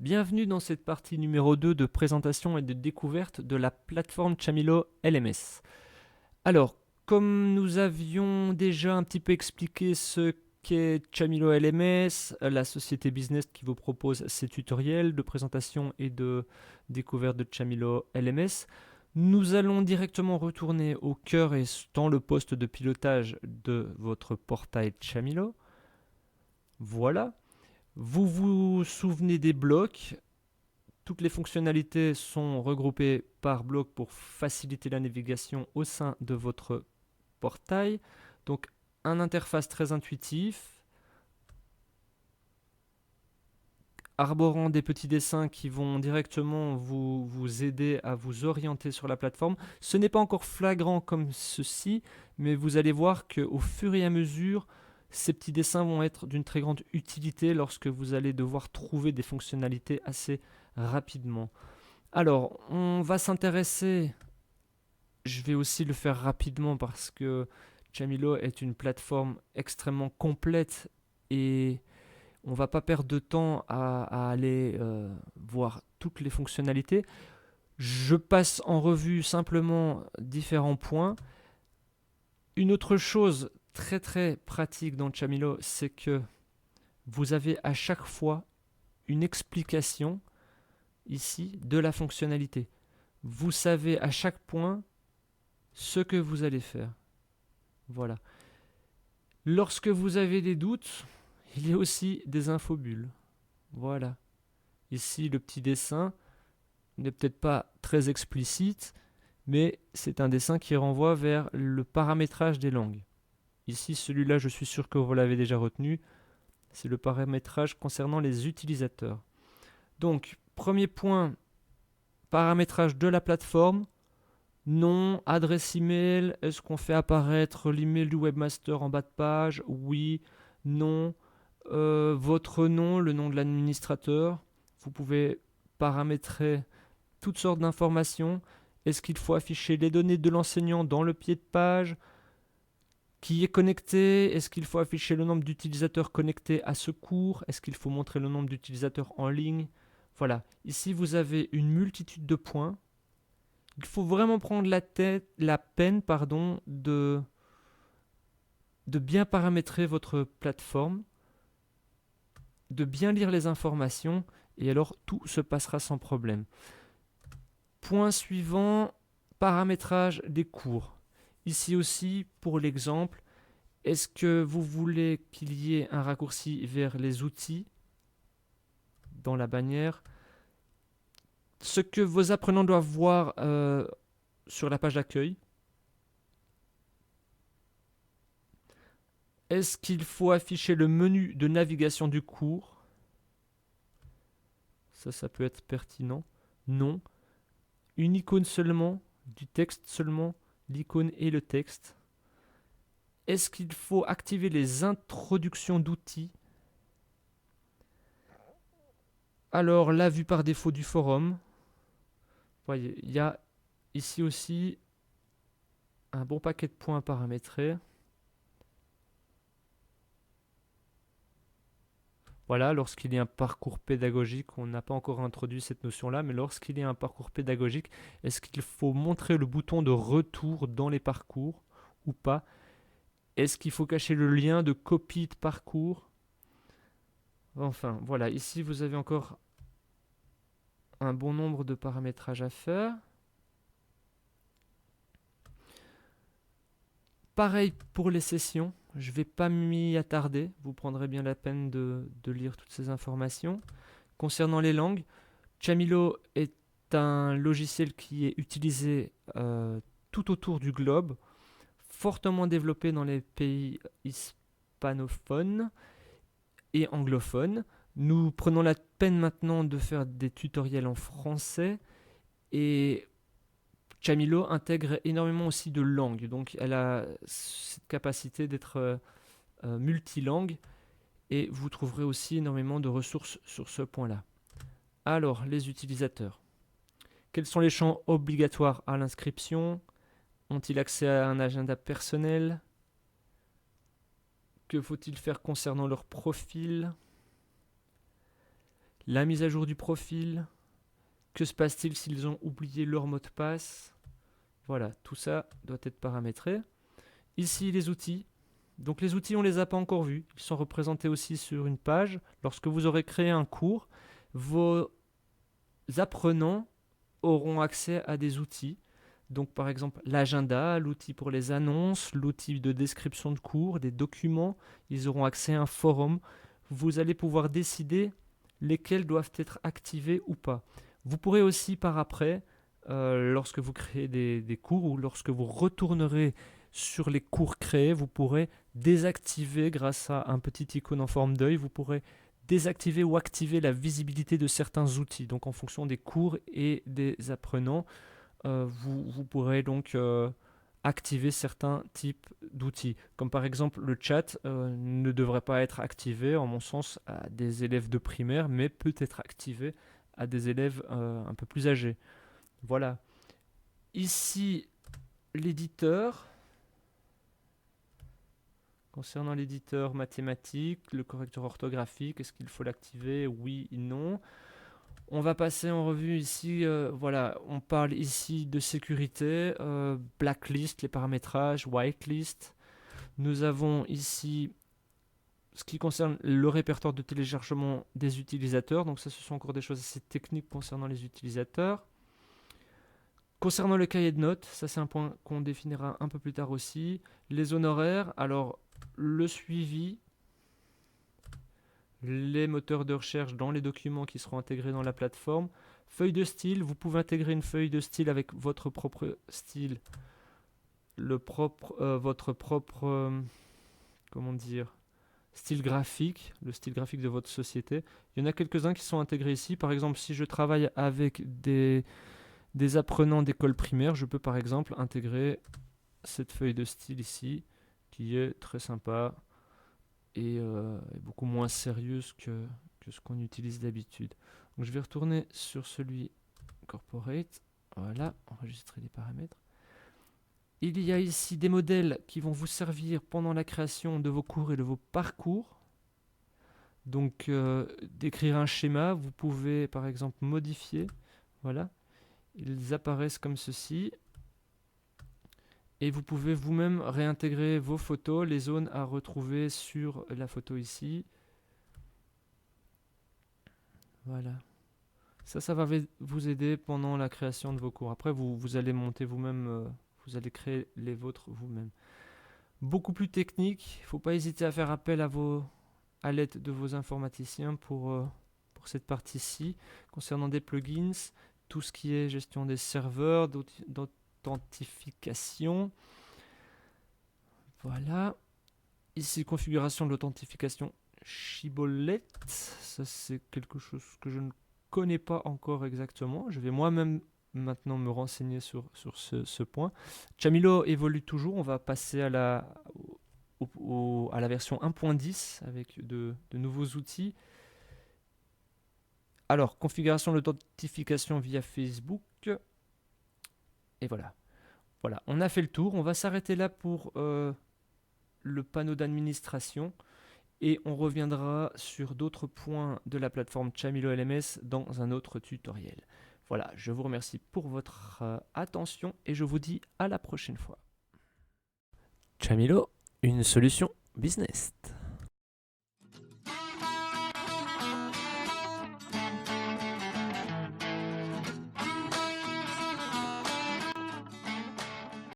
Bienvenue dans cette partie numéro 2 de présentation et de découverte de la plateforme Chamilo LMS. Alors, comme nous avions déjà un petit peu expliqué ce qu'est Chamilo LMS, la société business qui vous propose ces tutoriels de présentation et de découverte de Chamilo LMS, nous allons directement retourner au cœur et dans le poste de pilotage de votre portail Chamilo. Voilà. Vous vous souvenez des blocs. Toutes les fonctionnalités sont regroupées par bloc pour faciliter la navigation au sein de votre portail. Donc, un interface très intuitif, arborant des petits dessins qui vont directement vous aider à vous orienter sur la plateforme. Ce n'est pas encore flagrant comme ceci, mais vous allez voir qu'au fur et à mesure, ces petits dessins vont être d'une très grande utilité lorsque vous allez devoir trouver des fonctionnalités assez rapidement. Alors, on va s'intéresser, je vais aussi le faire rapidement parce que Chamilo est une plateforme extrêmement complète et on ne va pas perdre de temps à aller voir toutes les fonctionnalités. Je passe en revue simplement différents points. Une autre chose très très pratique dans Chamilo, c'est que vous avez à chaque fois une explication ici de la fonctionnalité. Vous savez à chaque point ce que vous allez faire. Voilà. Lorsque vous avez des doutes, il y a aussi des infobules. Voilà. Ici, le petit dessin n'est peut-être pas très explicite, mais c'est un dessin qui renvoie vers le paramétrage des langues. Ici, celui-là, je suis sûr que vous l'avez déjà retenu. C'est le paramétrage concernant les utilisateurs. Donc, premier point, paramétrage de la plateforme. Nom, adresse email, est-ce qu'on fait apparaître l'email du webmaster en bas de page? Oui, non. Votre nom, le nom de l'administrateur. Vous pouvez paramétrer toutes sortes d'informations. Est-ce qu'il faut afficher les données de l'enseignant dans le pied de page? Qui est connecté? Est-ce qu'il faut afficher le nombre d'utilisateurs connectés à ce cours? Est-ce qu'il faut montrer le nombre d'utilisateurs en ligne? Voilà, ici vous avez une multitude de points. Il faut vraiment prendre la peine de bien paramétrer votre plateforme, de bien lire les informations, et alors tout se passera sans problème. Point suivant, paramétrage des cours. Ici aussi, pour l'exemple, est-ce que vous voulez qu'il y ait un raccourci vers les outils dans la bannière? Ce que vos apprenants doivent voir sur la page d'accueil. Est-ce qu'il faut afficher le menu de navigation du cours? Ça peut être pertinent. Non. Une icône seulement, du texte seulement, l'icône et le texte. Est-ce qu'il faut activer les introductions d'outils? Alors, la vue par défaut du forum. Voyez, il y a ici aussi un bon paquet de points paramétrés. Voilà, lorsqu'il y a un parcours pédagogique, on n'a pas encore introduit cette notion-là, mais lorsqu'il y a un parcours pédagogique, est-ce qu'il faut montrer le bouton de retour dans les parcours ou pas? Est-ce qu'il faut cacher le lien de copie de parcours? Enfin, voilà, ici vous avez encore un bon nombre de paramétrages à faire. Pareil pour les sessions, je ne vais pas m'y attarder, vous prendrez bien la peine de lire toutes ces informations. Concernant les langues, Chamilo est un logiciel qui est utilisé tout autour du globe, fortement développé dans les pays hispanophones et anglophones. Nous prenons la peine maintenant de faire des tutoriels en français et Chamilo intègre énormément aussi de langues, donc elle a cette capacité d'être multilangue et vous trouverez aussi énormément de ressources sur ce point-là. Alors, les utilisateurs. Quels sont les champs obligatoires à l'inscription? Ont-ils accès à un agenda personnel? Que faut-il faire concernant leur profil? La mise à jour du profil. Que se passe-t-il s'ils ont oublié leur mot de passe? Voilà, tout ça doit être paramétré. Ici, les outils. Donc les outils, on ne les a pas encore vus. Ils sont représentés aussi sur une page. Lorsque vous aurez créé un cours, vos apprenants auront accès à des outils. Donc par exemple l'agenda, l'outil pour les annonces, l'outil de description de cours, des documents. Ils auront accès à un forum. Vous allez pouvoir décider lesquels doivent être activés ou pas. Vous pourrez aussi par après, lorsque vous créez des cours ou lorsque vous retournerez sur les cours créés, vous pourrez désactiver grâce à un petit icône en forme d'œil, vous pourrez désactiver ou activer la visibilité de certains outils. Donc en fonction des cours et des apprenants, vous pourrez donc activer certains types d'outils. Comme par exemple le chat ne devrait pas être activé, en mon sens, à des élèves de primaire, mais peut être activé à des élèves un peu plus âgés. Voilà. Ici, l'éditeur. Concernant l'éditeur mathématique, le correcteur orthographique, est-ce qu'il faut l'activer? Oui, non. On va passer en revue ici, voilà, on parle ici de sécurité, blacklist, les paramétrages, whitelist. Nous avons ici ce qui concerne le répertoire de téléchargement des utilisateurs. Donc ça, ce sont encore des choses assez techniques concernant les utilisateurs. Concernant le cahier de notes, ça c'est un point qu'on définira un peu plus tard aussi. Les honoraires, alors le suivi, les moteurs de recherche dans les documents qui seront intégrés dans la plateforme. Feuille de style, vous pouvez intégrer une feuille de style avec votre propre style, votre propre, comment dire, style graphique, le style graphique de votre société. Il y en a quelques-uns qui sont intégrés ici. Par exemple, si je travaille avec des apprenants d'école primaire, je peux par exemple intégrer cette feuille de style ici, qui est très sympa et beaucoup moins sérieuse que ce qu'on utilise d'habitude. Donc je vais retourner sur celui Corporate. Voilà, enregistrer les paramètres. Il y a ici des modèles qui vont vous servir pendant la création de vos cours et de vos parcours. Donc d'écrire un schéma, vous pouvez par exemple modifier. Voilà, ils apparaissent comme ceci. Et vous pouvez vous-même réintégrer vos photos, les zones à retrouver sur la photo ici. Voilà. Ça va vous aider pendant la création de vos cours. Après, vous allez monter vous-même, vous allez créer les vôtres vous-même. Beaucoup plus technique, il ne faut pas hésiter à faire appel à l'aide de vos informaticiens pour cette partie-ci. Concernant des plugins, tout ce qui est gestion des serveurs, d'authentification. Voilà. Ici, configuration de l'authentification Shibboleth. Ça, c'est quelque chose que je ne connais pas encore exactement. Je vais moi-même maintenant me renseigner sur ce point. Chamilo évolue toujours. On va passer à la version 1.10 avec de nouveaux outils. Alors, configuration de l'authentification via Facebook. Et voilà. Voilà, on a fait le tour. On va s'arrêter là pour le panneau d'administration et on reviendra sur d'autres points de la plateforme Chamilo LMS dans un autre tutoriel. Voilà, je vous remercie pour votre attention et je vous dis à la prochaine fois. Chamilo, une solution business.